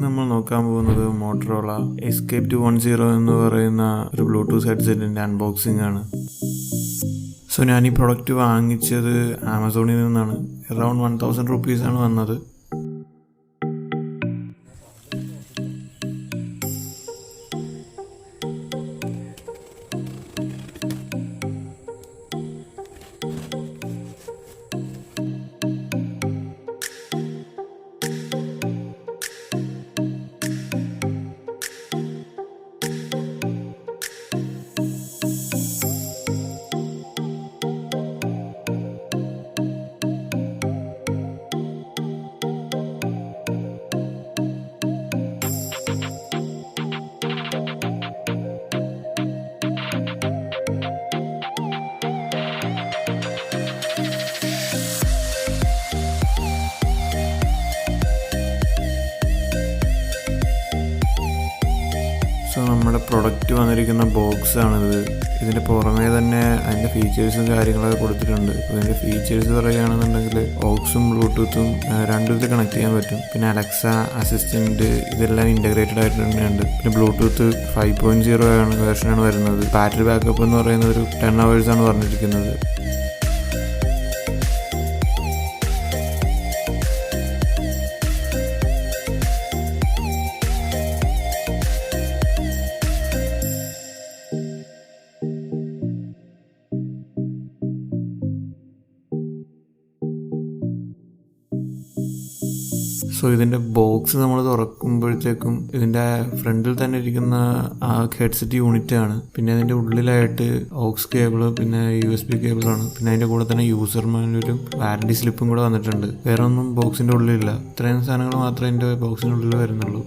നമ്മൾ നോക്കാൻ പോകുന്നത് മോട്ടറോള എസ്കേപ്പ് 210 എന്ന് പറയുന്ന ഒരു ബ്ലൂടൂത്ത് ഹെഡ്സെറ്റിൻ്റെ അൺബോക്സിംഗ് ആണ്. സോ ഞാൻ ഈ പ്രൊഡക്റ്റ് വാങ്ങിച്ചത് ആമസോണിൽ നിന്നാണ്. അറൗണ്ട് 1000 റുപ്പീസാണ് വന്നത്. സോ നമ്മുടെ പ്രൊഡക്റ്റ് വന്നിരിക്കുന്ന ബോക്സ് ആണിത്. ഇതിൻ്റെ പുറമേ തന്നെ അതിൻ്റെ ഫീച്ചേഴ്സും കാര്യങ്ങളൊക്കെ കൊടുത്തിട്ടുണ്ട്. ഇതിൻ്റെ ഫീച്ചേഴ്സ് പറയുകയാണെന്നുണ്ടെങ്കിൽ ഓക്സും ബ്ലൂടൂത്തും രണ്ടും ഇതിൽ കണക്ട് ചെയ്യാൻ പറ്റും. പിന്നെ അലക്സ അസിസ്റ്റൻറ്റ് ഇതെല്ലാം ഇൻ്റഗ്രേറ്റഡ് ആയിട്ട് തന്നെയുണ്ട്. പിന്നെ ബ്ലൂടൂത്ത് 5.0 വേർഷനാണ് വരുന്നത്. ബാറ്ററി ബാക്കപ്പ് എന്ന് പറയുന്നത് ഒരു 10 hours ആണ് പറഞ്ഞിരിക്കുന്നത്. സോ ഇതിൻ്റെ ബോക്സ് നമ്മൾ തുറക്കുമ്പോഴത്തേക്കും ഇതിൻ്റെ ഫ്രണ്ടിൽ തന്നെ ഇരിക്കുന്ന ആ ഹെഡ്സെറ്റ് യൂണിറ്റ് ആണ്. പിന്നെ അതിൻ്റെ ഉള്ളിലായിട്ട് ഓക്സ് കേബിൾ, പിന്നെ USB കേബിളാണ്. പിന്നെ അതിൻ്റെ കൂടെ തന്നെ യൂസർ മാനുവലും വാറണ്ടി സ്ലിപ്പും കൂടെ വന്നിട്ടുണ്ട്. വേറെ ഒന്നും ബോക്സിൻ്റെ ഉള്ളിലില്ല. ഇത്രയും സാധനങ്ങൾ മാത്രമേ എൻ്റെ ബോക്സിൻ്റെ ഉള്ളിൽ വരുന്നുള്ളൂ.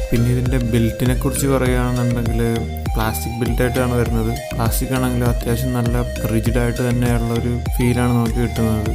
പിന്നെ ഇതിൻ്റെ ബിൽറ്റിനെ കുറിച്ച് പറയുകയാണെന്നുണ്ടെങ്കിൽ പ്ലാസ്റ്റിക് ബിൽറ്റായിട്ടാണ് വരുന്നത്. പ്ലാസ്റ്റിക് ആണെങ്കിലും അത്യാവശ്യം നല്ല റിജിഡായിട്ട് തന്നെയുള്ള ഒരു ഫീലാണ് നമുക്ക് കിട്ടുന്നത്.